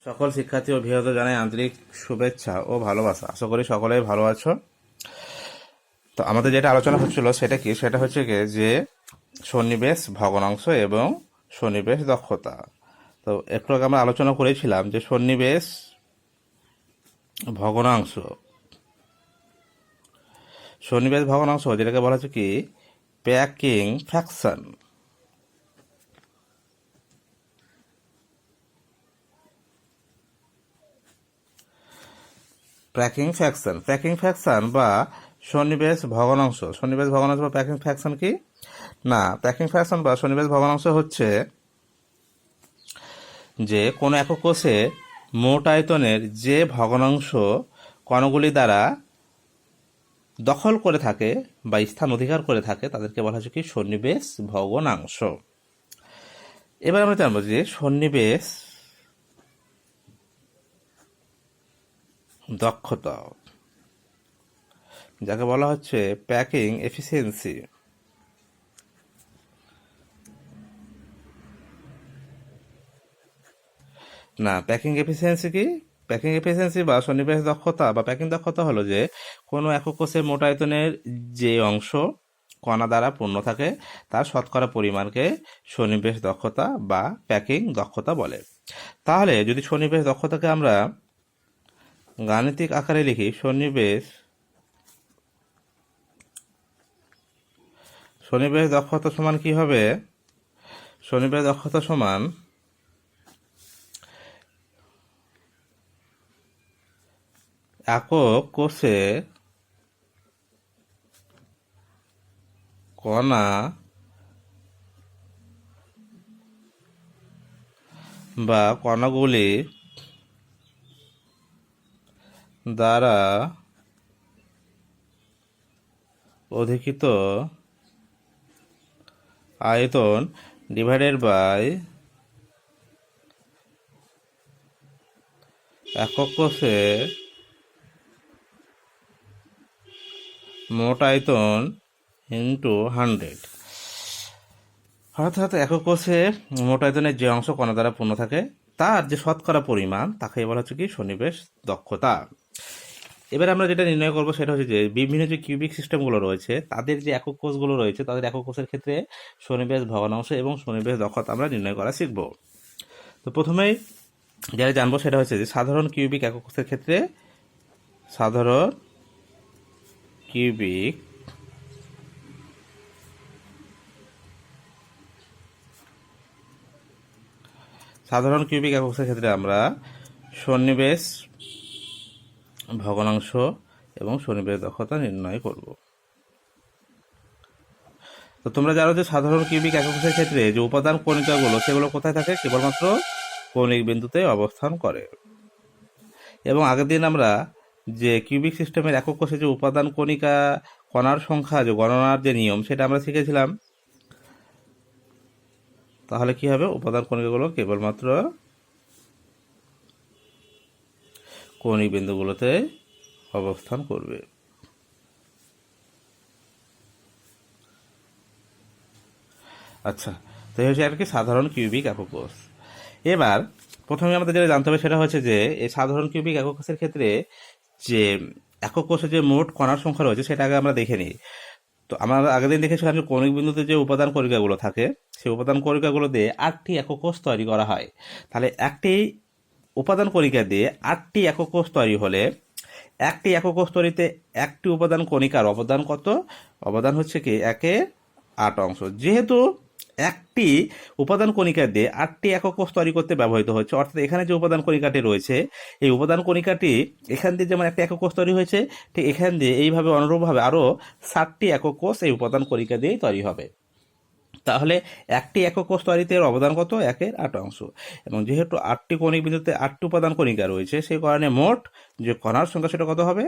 সকল শিক্ষার্থী ও অভিভাবক জানাই আন্তরিক শুভেচ্ছা ও ভালোবাসা। আশা করি সকলেই ভালো আছো। তো আমাদের যেটা আলোচনা হচ্ছিল সেটা হচ্ছে কি যে সন্নিবেশ ভগ্নাংশ এবং সন্নিবেশ দক্ষতা। তো একটু আগে আমরা আলোচনা করেছিলাম যে সন্নিবেশ ভগ্নাংশ যেটাকে বলা হচ্ছে কি প্যাকিং ফ্র্যাকশন। প্যাকিং ফ্র্যাকশন বা সন্নিবেশ ভগ্নাংশ বা প্যাকিং ফ্র্যাকশন কি না, প্যাকিং ফ্র্যাকশন বা সন্নিবেশ ভগ্নাংশ হচ্ছে যে কোনো একক কোষে মোট আয়তনের যে ভগ্নাংশ কণাগুলি দ্বারা দখল করে থাকে বা স্থান অধিকার করে থাকে তাদেরকে বলা হচ্ছে কি সন্নিবেশ ভগ্নাংশ। এবার আমরা জানবো যে সন্নিবেশ দক্ষতা, যাকে বলা হচ্ছে প্যাকিং এফিসিয়েন্সি। না, প্যাকিং এফিসিয়েন্সি কি? প্যাকিং এফিসিয়েন্সি বা সন্নিবেশ দক্ষতা বা প্যাকিং দক্ষতা হলো যে কোনো একক কোষের মোট আয়তনের যে অংশ কণা দ্বারা পূর্ণ থাকে তার শতকরা পরিমাণকে সন্নিবেশ দক্ষতা বা প্যাকিং দক্ষতা বলে। তাহলে যদি সন্নিবেশ দক্ষতাকে আমরা গাণিতিক আকারে লিখি, সন্নিবেশ দক্ষতা সমান কি হবে? সন্নিবেশ দক্ষতা সমান একক কোষে কণা বা কণাগুলি দ্বারা অধিকৃত আয়তন ডিভাইডেড বাই একক কোষে মোট আয়তন ইন্টু 100। অর্থাৎ একক কোষে মোট আয়তনের যে অংশ কণা দ্বারা পূর্ণ থাকে তার যে শতকরা পরিমাণ তাকে বলা হচ্ছে কি সন্নিবেশ দক্ষতা। এবার আমরা যেটা নির্ণয় করবো সেটা হচ্ছে যে বিভিন্ন যে কিউবিক সিস্টেমগুলো রয়েছে তাদের যে একক কোষগুলো রয়েছে তাদের একক কোষের ক্ষেত্রে সন্নিবেশ ভগ্নাংশ এবং সন্নিবেশ দক্ষতা আমরা নির্ণয় করা শিখব। তো প্রথমেই যেটা জানবো সেটা হচ্ছে যে সাধারণ কিউবিক একক কোষের ক্ষেত্রে সাধারণ কিউবিক একক কোষের ক্ষেত্রে আমরা সন্নিবেশ ভগ্নাংশ এবং সন্নিবেশ দক্ষতা নির্ণয় করব। তো তোমরা জানো যে সাধারণ কিউবিক একক কোষের ক্ষেত্রে যে উপাদান কণিকাগুলো সেগুলো কোথায় থাকে? কেবলমাত্র কৌণিক বিন্দুতে অবস্থান করে। এবং আগের দিন আমরা যে কিউবিক সিস্টেমের একক কোষে যে উপাদান কণিকা কণার সংখ্যা যে গণনার যে নিয়ম সেটা আমরা শিখেছিলাম। তাহলে কি হবে? উপাদান কণিকাগুলো কেবলমাত্র কৌণিক বিন্দুগুলোতে অবস্থান করবে। আচ্ছা, তো এই হচ্ছে আর কি সাধারণ কিউবিক একক কোষ। এবার প্রথমে আমাদের যেটা জানতে হবে সেটা হচ্ছে যে এই সাধারণ কিউবিক একক কোষের ক্ষেত্রে যে একক কোষে যে মোট কণার সংখ্যা রয়েছে সেটা আগে আমরা দেখে নিই। তো আমরা আগের দিন দেখেছিলাম যে কৌণিক বিন্দুতে যে উপাদান কণিকাগুলো থাকে সেই উপাদান কণিকাগুলো দিয়ে 8টি একক কোষ তৈরি করা হয়। তাহলে একটি উপাদান কণিকা দিয়ে 8টি একক কোষ তৈরি হলে একটি একক কোষ তৈরিতে একটি উপাদান কণিকার অবদান কত? অবদান হচ্ছে কি 1/8 অংশ। যেহেতু একটি উপাদান কণিকা দিয়ে 8টি একক কোষ তৈরি করতে ব্যবহৃত হচ্ছে, অর্থাৎ এখানে যে উপাদান কণিকাটি রয়েছে এই উপাদান কণিকাটি এখান দিয়ে যেমন একটা একক কোষ তৈরি হয়েছে ঠিক এখান দিয়ে এইভাবে অনুরূপভাবে আরও 7টি একক কোষ এই উপাদান কণিকা দিয়েই তৈরি হবে। তাহলে একটি একক কোষ তৈরিতে এর অবদান কত? 1/8 অংশ। এবং যেহেতু 8টি কৌণিক বিন্দুতে 8টি উপাদান কণিকা রয়েছে সেই কারণে মোট যে কণার সংখ্যা সেটা কত হবে?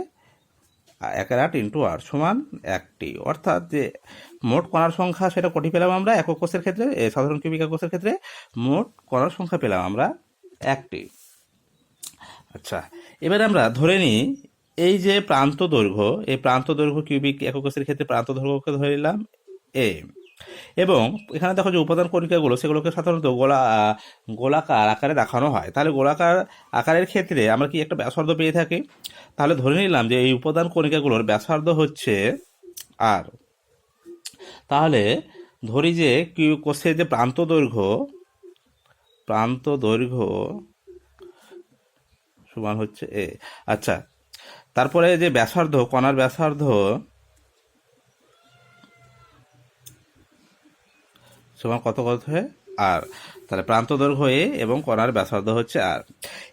1/8 ইন্টু 8 সমান 1টি। অর্থাৎ যে মোট কণার সংখ্যা সেটা কটি পেলাম আমরা একক কোষের ক্ষেত্রে? সাধারণ কিউবিক একক কোষের ক্ষেত্রে মোট কণার সংখ্যা পেলাম আমরা 1টি। আচ্ছা, এবার আমরা ধরে নিই এই যে প্রান্ত দৈর্ঘ্য, এই প্রান্ত দৈর্ঘ্য কিউবিক একক কোষের ক্ষেত্রে প্রান্ত দৈর্ঘ্যকে ধরে নিলাম এ। এবং এখানে দেখো যে উপাদান কণিকাগুলো সেগুলোকে সাধারণত গোলাকার আকারে দেখানো হয়। তাহলে গোলাকার আকারের ক্ষেত্রে আমরা কি একটা ব্যাসার্ধ পেয়ে থাকি। তাহলে ধরে নিলাম যে এই উপাদান কণিকাগুলোর ব্যাসার্ধ হচ্ছে আর। তাহলে ধরি যে কোষের যে প্রান্ত দৈর্ঘ্য সমান হচ্ছে এ। আচ্ছা, তারপরে যে ব্যাসার্ধ, কণার ব্যাসার্ধ সমান কত হয় আর। তাহলে প্রান্ত দৈর্ঘ্য এ এবং কণার ব্যাসার্ধ হচ্ছে আর।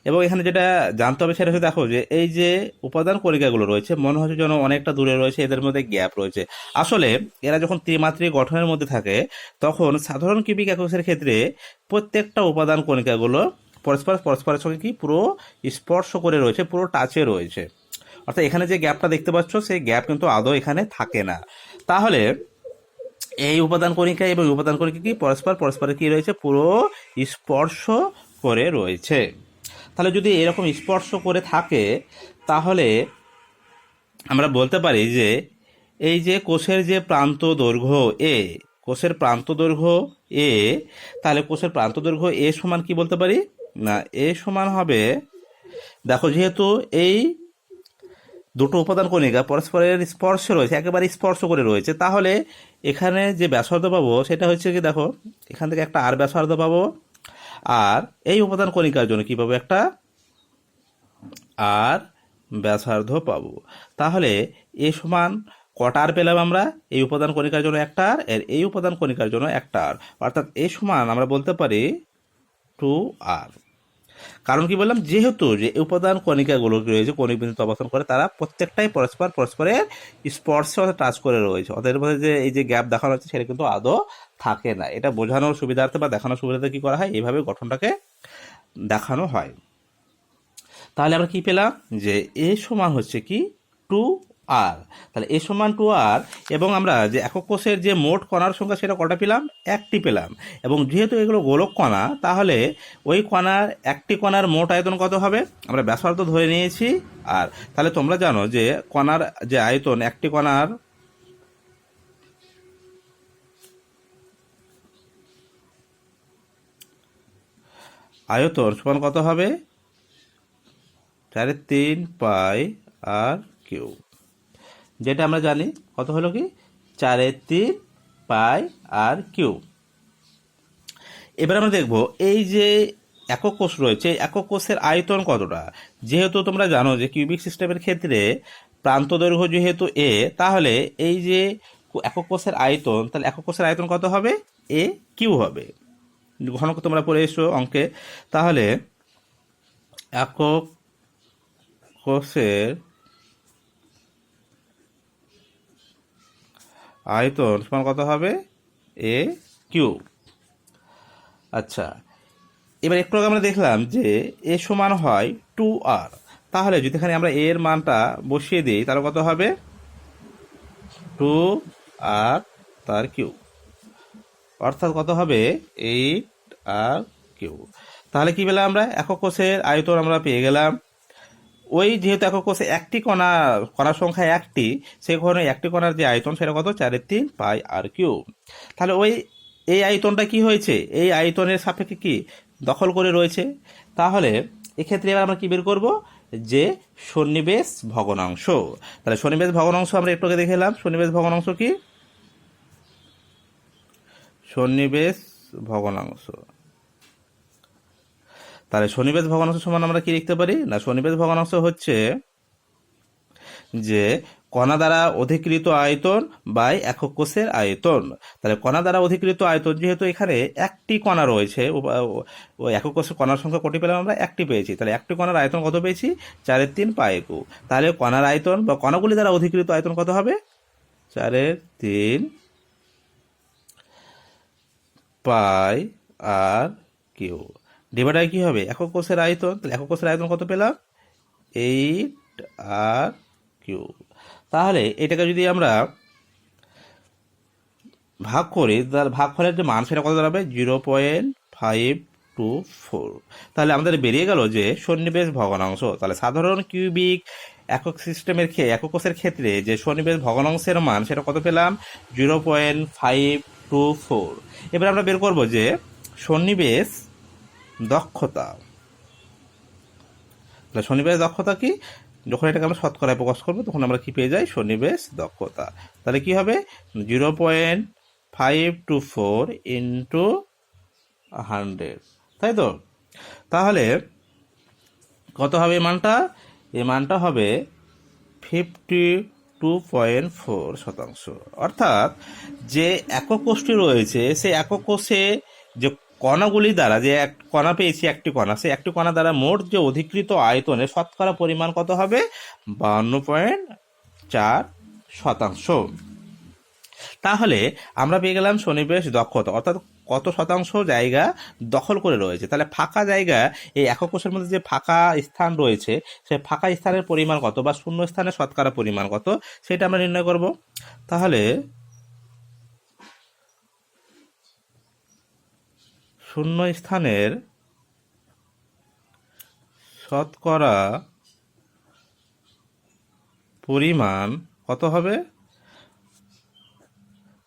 এবং এখানে যেটা জানতে হবে সেটা হচ্ছে, দেখো যে এই যে উপাদান কণিকাগুলো রয়েছে মনে হচ্ছে যেন অনেকটা দূরে রয়েছে, এদের মধ্যে গ্যাপ রয়েছে। আসলে এরা যখন ত্রিমাত্রিক গঠনের মধ্যে থাকে তখন সাধারণ কিউবিক এককের ক্ষেত্রে প্রত্যেকটা উপাদান কণিকাগুলো পরস্পরের সঙ্গে কি পুরো স্পর্শ করে রয়েছে, পুরো টাচে রয়েছে। অর্থাৎ এখানে যে গ্যাপটা দেখতে পাচ্ছ সেই গ্যাপ কিন্তু আদৌ এখানে থাকে না। তাহলে এই উপাদান কণিকা এবং উপাদান কণিকা কি পরস্পরের কি রয়েছে, পুরো স্পর্শ করে রয়েছে। তাহলে যদি এরকম স্পর্শ করে থাকে তাহলে আমরা বলতে পারি যে এই যে কোষের যে প্রান্ত দৈর্ঘ্য এ, তাহলে কোষের প্রান্ত দৈর্ঘ্য এ সমান কি বলতে পারি না, এ সমান হবে, দেখো যেহেতু এই দুটো উপাদান কণিকা পরস্পরের স্পর্শে রয়েছে, একেবারে স্পর্শ করে রয়েছে, তাহলে এখানে যে ব্যাসার্ধ পাবো সেটা হচ্ছে কি, দেখো এখান থেকে একটা আর ব্যাসার্ধ পাবো, আর এই উপাদান কণিকার জন্য কি পাবো, একটা আর ব্যাসার্ধ পাবো। তাহলে এ সমান কটা আর পেলাম আমরা, এই উপাদান কণিকার জন্য একটা আর, এর এই উপাদান কণিকার জন্য একটা আর, অর্থাৎ এ সমান আমরা বলতে পারি 2r। কারণ কি বললাম, যেহেতু যে উপাদান কণিকাগুলো রয়েছে কণিক বিন্দুতে অবস্থান করে তারা প্রত্যেকটাই পরস্পরের স্পর্শে অর্থাৎ টাচ করে রয়েছে, ওদের মধ্যে যে এই যে গ্যাপ দেখানো হচ্ছে সেটা কিন্তু আদৌ থাকে না। এটা বোঝানোর সুবিধার্থে বা দেখানোর সুবিধার্থে কি করা হয়, এইভাবে গঠনটাকে দেখানো হয়। তাহলে আমরা কি পেলাম যে এ সমান হচ্ছে কি 2r। তাহলে এ সমান 2r, এবং আমরা যে একক কোষের যে মোট কণার সংখ্যা সেটা কটা পেলাম, একটি পেলাম। এবং যেহেতু এগুলো গোলক কণা তাহলে ওই একটি কণার মোট আয়তন কত হবে, আমরা ব্যাসার্ধ ধরে নিয়েছি আর। তাহলে তোমরা জানো যে কণার যে আয়তন, একটি কণার আয়তন সমান কত হবে, 4/3 পাই আর কিউব, যেটা আমরা জানি কত হলো কি 4/3 পাই আর কিউব। এবার আমরা দেখব এই যে একক কোষ রয়েছে, একক কোষের আয়তন কতটা। যেহেতু তোমরা জানো যে কিউবিক সিস্টেমের ক্ষেত্রে প্রান্ত দৈর্ঘ্য যেহেতু এ, তাহলে এই যে একক কোষের আয়তন, তাহলে একক কোষের আয়তন কত হবে, এ কিউ হবে। ঘনক তোমরা পড়ে এসো অঙ্কে। তাহলে একক কোষের আয়তন সমান কত হবে, এ কিউব। আচ্ছা, এবার একটু আগে আমরা দেখলাম যে এ সমান হয় 2r। তাহলে যদি এখানে আমরা এর মানটা বসিয়ে দিই তাহলে কত হবে, 2r তার কিউব, অর্থাৎ কত হবে 8r কিউব। তাহলে কি পেলাম আমরা, একক কোষের আয়তন আমরা পেয়ে গেলাম। ওই যেহেতু একক কোষে একটি কণার সংখ্যা একটি, সেই কারণে একটি কণার যে আয়তন সেটা কত, 4/3 পাই আর কিউব। তাহলে এই আয়তনটা কি হয়েছে, এই আয়তনের সাপেক্ষে কি দখল করে রয়েছে। তাহলে এক্ষেত্রে এবার আমরা কি বের করব, যে সন্নিবেশ ভগ্নাংশ। তাহলে সন্নিবেশ ভগ্নাংশ আমরা একটু আগে দেখে এলাম, সন্নিবেশ ভগ্নাংশ কি, সন্নিবেশ ভগ্নাংশ। তাহলে সন্নিবেশ ভগ্নাংশ সমান আমরা কি লিখতে পারি না, সন্নিবেশ ভগ্নাংশ হচ্ছে যে কণা দ্বারা অধিকৃত আয়তন বাই একক কোষের আয়তন। তাহলে কণা দ্বারা অধিকৃত আয়তন, যেহেতু এখানে একটি কণা রয়েছে, ওই একক কোষের কণার সংখ্যা কটি পেলাম আমরা, একটি পেয়েছি। তাহলে একটি কণার আয়তন কত পেয়েছি, 4/3 পাই কিউব। তাহলে কণার আয়তন বা কণাগুলি দ্বারা অধিকৃত আয়তন কত হবে, 4/3 পাই আর কিউব ডিভাইডার কি হবে, একক কোষের আয়তন। তাহলে একক কোষের আয়তন কত পেলাম, 8r কিউব। তাহলে এটাকে যদি আমরা ভাগ করি তাহলে ভাগফলের যে মান সেটা কত দাঁড়াবে, 0.524। তাহলে আমাদের বেরিয়ে গেল যে সন্নিবেশ ভগ্নাংশ। তাহলে সাধারণ কিউবিক একক কোষের ক্ষেত্রে যে সন্নিবেশ ভগ্নাংশের মান সেটা কত পেলাম, 0.5 5/4। এবার আমরা বের করব যে সন্নিবেশ দক্ষতা। তাহলে সন্নিবেশ দক্ষতা কি, যখন এটাকে আমরা শতকরায় প্রকাশ করবো তখন আমরা কি পেয়ে যাই, সন্নিবেশ দক্ষতা। তাহলে কি হবে, 0.524 ইন্টু 100, তাই তো? তাহলে কত হবে এই মানটা? এই মানটা হবে 52.4%। অর্থাৎ যে একক কোষটি রয়েছে সেই একক কোষে যে কণাগুলি দ্বারা, যে এক কণা পেয়েছি একটি কণা, সেই একটি কণা দ্বারা মোট যে অধিকৃত আয়তনের শতকরা পরিমাণ কত হবে, 52.4%। তাহলে আমরা পেয়ে গেলাম সন্নিবেশ দক্ষতা, অর্থাৎ কত শতাংশ জায়গা দখল করে রয়েছে। তাহলে ফাঁকা জায়গা, এই একক কোষের মধ্যে যে ফাঁকা স্থান রয়েছে সেই ফাঁকা স্থানের পরিমাণ কত বা শূন্য স্থানের শতকরা পরিমাণ কত, সেটা আমরা নির্ণয় করব। তাহলে শূন্য স্থানের শতকরা পরিমাণ কত হবে,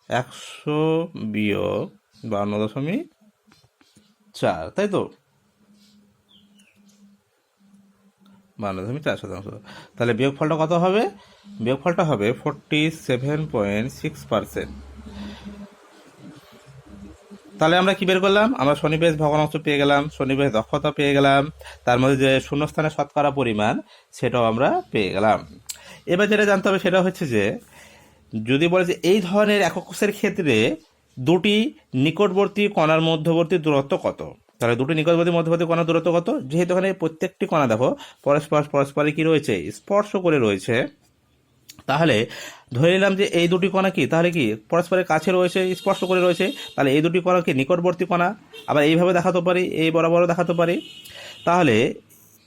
100-52.4, তাই তো? 52.4%। তাহলে বিয়োগফলটা কত হবে? বিয়োগফলটা হবে 47.6%। তাহলে আমরা কি বের করলাম? আমরা সন্নিবেশ ভগ্নাংশ পেয়ে গেলাম, সন্নিবেশ দক্ষতা পেয়ে গেলাম, তার মধ্যে যে শূন্যস্থানের শতকরা পরিমাণ সেটাও আমরা পেয়ে গেলাম। এবার যেটা জানতে হবে সেটা হচ্ছে যে, যদি বলে যে এই ধরনের একক কোষের ক্ষেত্রে দুটি নিকটবর্তী কণার মধ্যবর্তী দূরত্ব কত, তাহলে দুটি নিকটবর্তী মধ্যবর্তী কণার দূরত্ব কত? যেহেতু এখানে প্রত্যেকটি কণা দেখো পরস্পরে কি রয়েছে, স্পর্শ করে রয়েছে, তাহলে ধরে নিলাম যে এই দুটি কণা কি, তাহলে কি পরস্পরের কাছে রয়েছে, স্পর্শ করে রয়েছে। তাহলে এই দুটি কণা কি নিকটবর্তী কণা। আবার এইভাবে দেখাতে পারি, এই বরাবরও দেখাতে পারি। তাহলে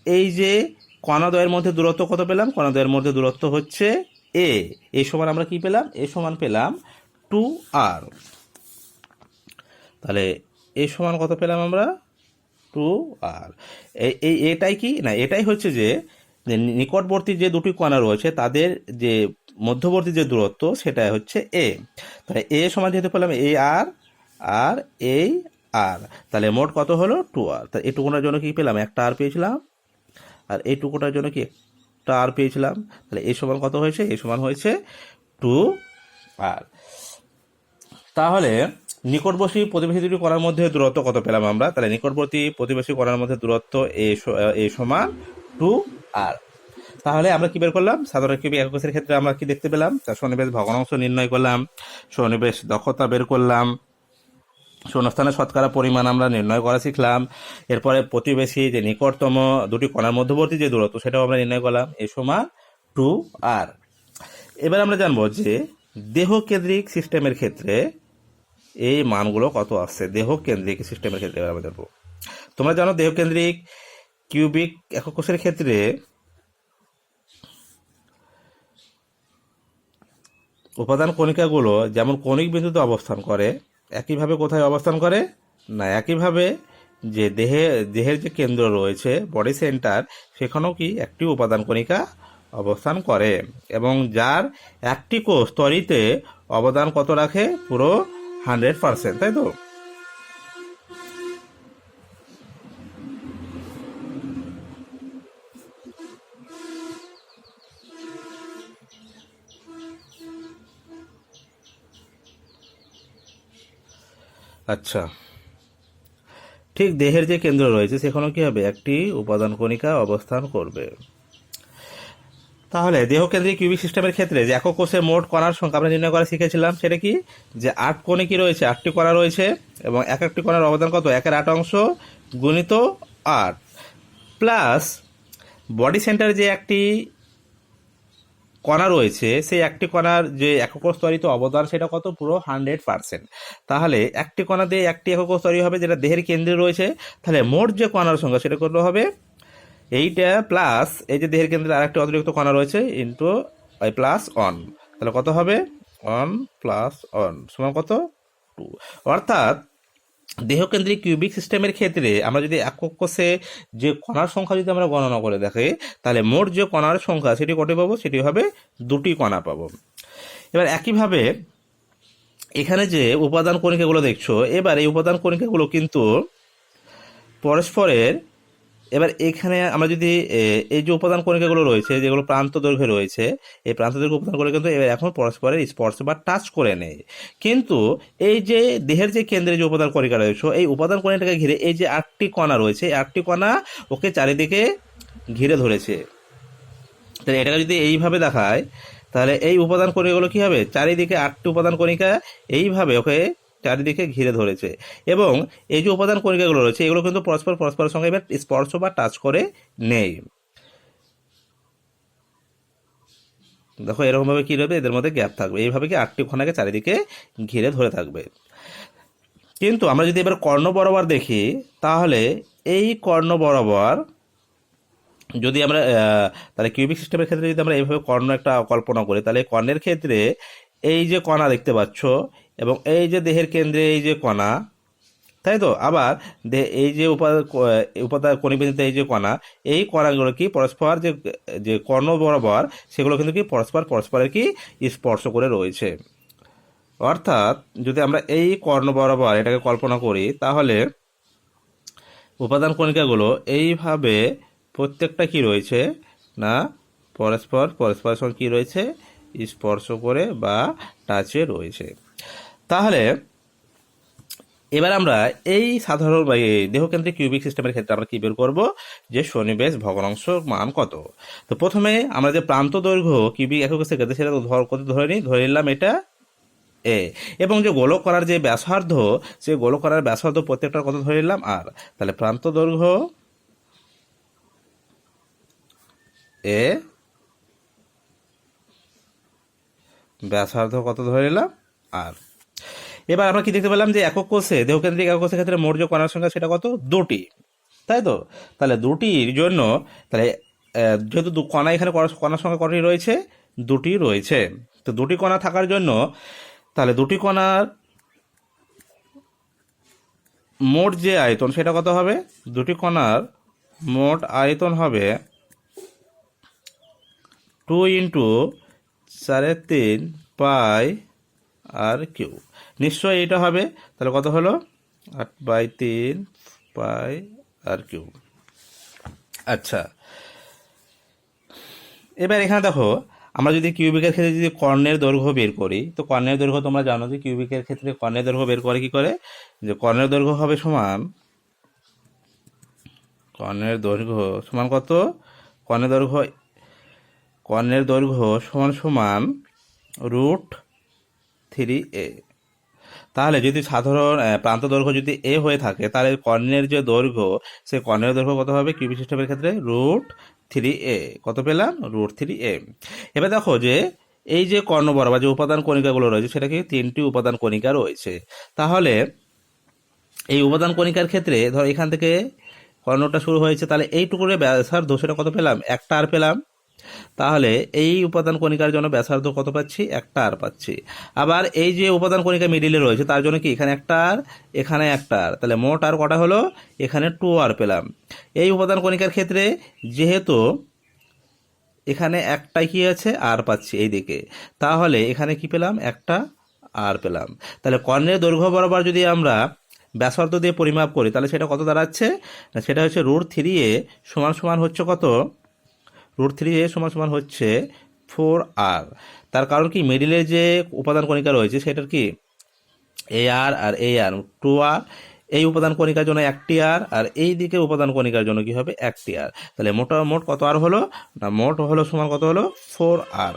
এই যে কণাদ্বয়ের মধ্যে দূরত্ব কত পেলাম, কণাদ্বয়ের মধ্যে দূরত্ব হচ্ছে এ। এই সমান আমরা কি পেলাম, এ সমান পেলাম 2r। তাহলে এই সমান কত পেলাম আমরা, 2r। এই এটাই কি না, এটাই হচ্ছে যে নিকটবর্তী যে দুটি কণা রয়েছে তাদের যে মধ্যবর্তী যে দূরত্ব সেটা হচ্ছে এ। তাহলে এ সমান যেহেতু পেলাম এ আর, আর এই আর, তাহলে মোট কত হলো, 2r। তাহলে এই টুকুটার জন্য কি পেলাম, একটা আর পেয়েছিলাম, আর এই টুকুটার জন্য কি একটা আর পেয়েছিলাম। তাহলে এই সমান কত হয়েছে, এই সমান হয়েছে 2r। তাহলে নিকটবর্তী প্রতিবেশী দুটি কণার মধ্যে দূরত্ব কত পেলাম আমরা? তাহলে নিকটবর্তী প্রতিবেশী কণার মধ্যে দূরত্ব এ সমান 2r। তাহলে আমরা কি বের করলাম, সাধারণ কিউবিক একক কোষের ক্ষেত্রে আমরা কি দেখতে পেলাম, তার সন্নিবেশ ভগ্নাংশ নির্ণয় করলাম, সন্নিবেশ দক্ষতা বের করলাম, শূন্যস্থানের শতকরা পরিমাণ আমরা নির্ণয় করা শিখলাম। এরপরে প্রতিবেশী যে নিকটতম দুটি কণার মধ্যবর্তী যে দূরত্ব সেটাও আমরা নির্ণয় করলাম, এ সমান 2r। এবার আমরা জানবো যে দেহ কেন্দ্রিক সিস্টেমের ক্ষেত্রে এই মানগুলো কত আসছে। দেহ কেন্দ্রিক সিস্টেমের ক্ষেত্রে এবার আমরা জানবো। তোমরা জানো দেহ কেন্দ্রিক কিউবিক একক কোষের ক্ষেত্রে উপাদান কণিকাগুলো যেমন কণিক বিন্দুতে অবস্থান করে, একইভাবে কোথায় অবস্থান করে না, একইভাবে যে দেহের যে কেন্দ্র রয়েছে বডি সেন্টার, সেখানেও কি একটি উপাদান কণিকা অবস্থান করে, এবং যার একটি কোষ তড়িতে অবদান কত রাখে, পুরো 100%, তাই তো? আচ্ছা, ঠিক দেহের যে কেন্দ্র রয়েছে সেখানেও কি হবে, একটি উপাদান কণিকা অবস্থান করবে। তাহলে দেহকেন্দ্রিক কিউবিক সিস্টেমের ক্ষেত্রে যে একক কোষে মোট কণার সংখ্যা আমরা নির্ণয় করা শিখেছিলাম, সেটা কি, যে 8 কোণে কি রয়েছে, 8টি কণা রয়েছে, এবং এক একটি কণার অবদান কত, 1/8 অংশ গুণিত 8 প্লাস বডি সেন্টারে যে একটি কণা রয়েছে সেই একটি কণার যে একক কোষ তৈরিতে অবদান সেটা কত, পুরো 100%। তাহলে একটি কণা দিয়ে একটি একক কোষ তৈরি হবে যেটা দেহের কেন্দ্রে রয়েছে। তাহলে মোট যে কণার সংখ্যা সেটা কত হবে, এইটা প্লাস এই যে দেহের কেন্দ্রে আরেকটি অতিরিক্ত কণা রয়েছে ইন্টু প্লাস 1। তাহলে কত হবে, 1 প্লাস 1 সমান কত, 2। অর্থাৎ দেহকেন্দ্রিক কিউবিক সিস্টেমের ক্ষেত্রে আমরা যদি একক কোষে যে কণার সংখ্যা যদি আমরা গণনা করে দেখি, তাহলে মোট যে কণার সংখ্যা সেটি কত পাবো, সেটি হবে 2টি কণা পাবো। এবার একইভাবে এখানে যে উপাদান কণিকাগুলো দেখছো, এবার এই উপাদান কণিকাগুলো কিন্তু পরস্পরের, এবার এখানে আমরা যদি এই যে উপাদান কণিকাগুলো রয়েছে যেগুলো প্রান্ত দৈর্ঘ্যে রয়েছে, এই প্রান্ত দৈর্ঘ্য উপাদান কণিকা কিন্তু এবার এখন পরস্পরের স্পর্শ বা টাচ করে নেয়। কিন্তু এই যে দেহের যে কেন্দ্রে যে উপাদান কণিকা রয়েছে, এই উপাদান কণিকাকে ঘিরে এই যে 8টি কণা রয়েছে, এই 8টি কণা ওকে চারিদিকে ঘিরে ধরেছে। তাহলে এটাকে যদি এইভাবে দেখায়, তাহলে এই উপাদান কণিকাগুলো কি হবে, চারিদিকে 8টি উপাদান কণিকা এইভাবে ওকে চারিদিকে ঘিরে ধরেছে। এবং এই যে উপাদান কণিকাগুলো রয়েছে এগুলো কিন্তু পরস্পরের সঙ্গে এবার স্পর্শ বা টাচ করে নেই। দেখো এরকমভাবে কী রয়েছে, এদের মধ্যে গ্যাপ থাকবে, এইভাবে কি 8টি কণাকে চারিদিকে ঘিরে ধরে থাকবে। কিন্তু আমরা যদি এবার কর্ণ বরাবর দেখি, তাহলে এই কর্ণ বরাবর যদি আমরা তাহলে কিউবিক সিস্টেমের ক্ষেত্রে যদি আমরা এইভাবে কর্ণ একটা কল্পনা করি, তাহলে কর্ণের ক্ষেত্রে এই যে কণা দেখতে পাচ্ছ এবং এই যে দেহের কেন্দ্রে এই যে কণা, তাই তো, আবার এই যে উপাদান কণিবিন্দুতে এই যে কণা, এই কণাগুলো কি পরস্পর যে যে কর্ণ বরাবর সেগুলো কিন্তু কি পরস্পরের কি স্পর্শ করে রয়েছে। অর্থাৎ যদি আমরা এই কর্ণ বরাবর এটাকে কল্পনা করি, তাহলে উপাদান কণিকাগুলো এইভাবে প্রত্যেকটা কি রয়েছে না পরস্পরের সঙ্গে কী রয়েছে, স্পর্শ করে বা টাচে রয়েছে। তাহলে এবার আমরা এই সাধারণ দেহকেন্দ্রিক কিউবিক সিস্টেমের ক্ষেত্রে আমরা কী বের করব, যে সন্নিবেশ ভগ্নাংশ মান কত। তো প্রথমে আমরা যে প্রান্ত দৈর্ঘ্য কিউবিক এককের ক্ষেত্রে সেটা কত ধরে নিলাম এটা এ, এবং যে গোলক করার যে ব্যাসার্ধ, সে গোলক করার ব্যাসার্ধ প্রত্যেকটার কত ধরে নিলাম আর। তাহলে প্রান্ত দৈর্ঘ্য এ, ব্যাসার্ধ কত ধরে নিলাম আর। এবার আমরা কি দেখতে পেলাম যে একক কোষে দেহকেন্দ্রিক একক কোষের ক্ষেত্রে মোট যে কণার সংখ্যা সেটা কত, 2টি, তাই তো। তাহলে 2টির জন্য তাহলে যেহেতু কণা এখানে কণার সংখ্যা কতটি রয়েছে, 2টি রয়েছে। তো 2টি কণা থাকার জন্য তাহলে 2টি কণার মোট যে আয়তন সেটা কত হবে, 2টি কণার মোট আয়তন হবে 2 × 4⁻³ পাই আর কিউ। নিশ্চয়ই এটা হবে, তাহলে কত হলো 8/3 পাই আর কিউ। আচ্ছা, এবার এখানে দেখো আমরা যদি কিউবিকের ক্ষেত্রে যদি কর্ণের দৈর্ঘ্য বের করি, তো কর্ণের দৈর্ঘ্য তোমরা জানো যে কিউবিকের ক্ষেত্রে কর্ণের দৈর্ঘ্য বের করে কি করে, যে কর্ণের দৈর্ঘ্য হবে সমান, কর্ণের দৈর্ঘ্য সমান কত, কর্ণের দৈর্ঘ্য সমান √3a। তাহলে যদি সাধারণ প্রান্ত দৈর্ঘ্য যদি এ হয়ে থাকে, তাহলে কর্ণের যে দৈর্ঘ্য, সেই কর্ণের দৈর্ঘ্য কত হবে কিউবিক সিস্টেমের ক্ষেত্রে, √3a। কত পেলাম, √3a। এবার দেখো যে এই যে কর্ণ বরাবর যে উপাদান কণিকাগুলো রয়েছে সেটা কি 3টি উপাদান কণিকা রয়েছে। তাহলে এই উপাদান কণিকার ক্ষেত্রে ধর এখান থেকে কর্ণটা শুরু হয়েছে, তাহলে এইটুকুর ব্যাসার্ধ সেটা কত পেলাম, 1টা আর পেলাম। তাহলে এই উপাদান কণিকার জন্য ব্যাসার্ধ কত পাচ্ছি, 1টা আর পাচ্ছি। আবার এই যে উপাদান কণিকা মিডিলে রয়েছে তার জন্য কি এখানে 1টা আর এখানে 1টা আর, তাহলে মোট আর কটা হলো, এখানে 2 আর পেলাম। এই উপাদান কণিকার ক্ষেত্রে যেহেতু এখানে 1টাই কি আছে আর পাচ্ছি এই দিকে, তাহলে এখানে কি পেলাম, 1টা আর পেলাম। তাহলে কর্ণের দৈর্ঘ্য বরাবর যদি আমরা ব্যাসার্ধ দিয়ে পরিমাপ করি, তাহলে সেটা কত দাঁড়াচ্ছে, সেটা হচ্ছে √3a সমান হচ্ছে কত, √3a সমান হচ্ছে 4r। তার কারণ কি মিডিলের যে উপাদান কণিকা রয়েছে সেটার কি আর 2r, এই উপাদান কণিকার জন্য 1টি আর এই দিকের উপাদান কণিকার জন্য কি হবে, 1টি আর। তাহলে মোট কত আর হলো না, মোট হলো সমান কত হলো, 4r।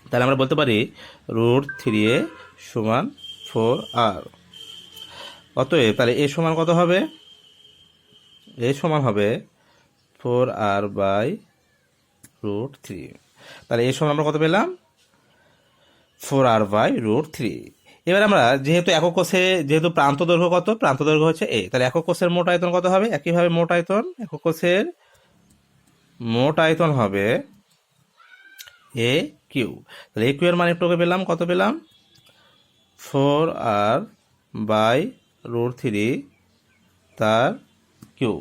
তাহলে আমরা বলতে পারি √3a সমান 4r। অতএব তাহলে এ সমান কত হবে, এ সমান হবে 4r/√3। তাহলে এ সমান আমরা কত পেলাম, 4r/√3। এবার আমরা যেহেতু একক কোষে যেহেতু প্রান্ত দৈর্ঘ্য কত, প্রান্ত দৈর্ঘ্য হচ্ছে এ, তাহলে একক কোষের মোট আয়তন কত হবে, একইভাবে মোট আয়তন, একক কোষের মোট আয়তন হবে এ কিউ। তাহলে এ কিউ এর মান একটু পেলাম, কত পেলাম, 4r/√3 তার কিউ।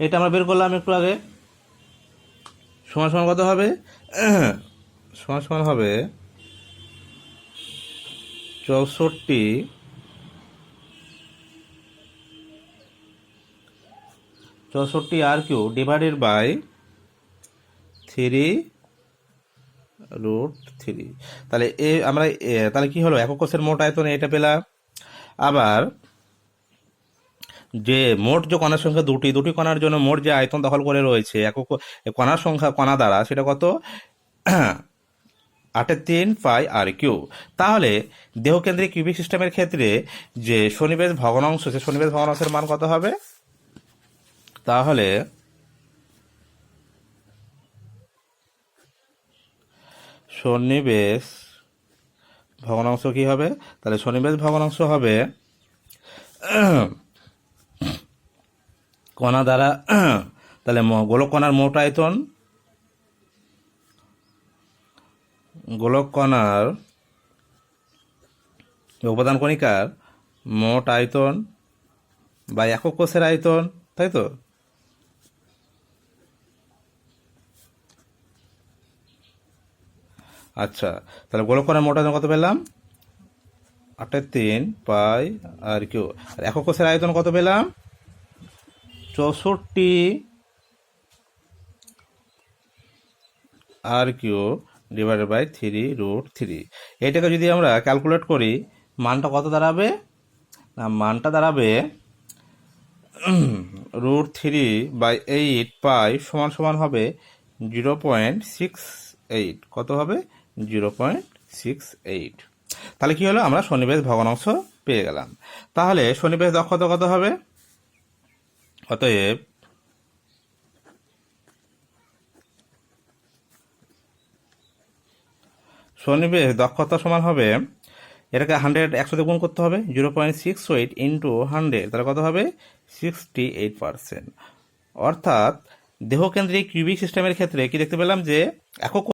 এটা আমরা বের করলাম একটু আগে, সমান কত হবে, সমান হবে 64 r³ ডিভাইডেড বাই 3√3। তাহলে আমরা তাহলে কি হলো, একক কোষের মোট আয়তন এটা পেলাম। আবার যে মোট যে কণার সংখ্যা দুটি কণার জন্য মোট যে আয়তন দখল করে রয়েছে একক কণার সংখ্যা কণা দ্বারা, সেটা কত, 8/3 পাই r³। তাহলে দেহকেন্দ্রিক কিউবিক সিস্টেমের ক্ষেত্রে যে সন্নিবেশ ভগ্নাংশ, সে সন্নিবেশ ভগ্নাংশের মান কত হবে? তাহলে সন্নিবেশ ভগ্নাংশ কি হবে? তাহলে সন্নিবেশ ভগ্নাংশ হবে কণা দ্বারা, তাহলে গোলক কণার মোট আয়তন, গোলক কণার উপাদান কণিকার মোট আয়তন বা একক কোষের আয়তন, তাই তো? আচ্ছা, তাহলে গোলক কণার মোট আয়তন কত পেলাম? 8/3 পাই r³। আর একক কোষের আয়তন কত পেলাম? 64 r³ ডিভাইডেড বাই 3√3। এইটাকে যদি আমরা ক্যালকুলেট করি, মানটা কত দাঁড়াবে? না, মানটা দাঁড়াবে √3/8 পাই সমান সমান হবে 0.68। কত হবে? 0.68। তাহলে কি হলো, আমরা সন্নিবেশ ভগ্নাংশ পেয়ে গেলাম। তাহলে সন্নিবেশ দক্ষতা কত হবে? অতএব সন্নিবেশ দক্ষতা সমান হবে, এটাকে 100 গুণ করতে হবে, 0.68 ইন্টু 100, তাহলে কত হবে? 68%। অর্থাৎ দেহকেন্দ্রিক কিউবিক সিস্টেমের ক্ষেত্রে কি দেখতে পেলাম, যে একক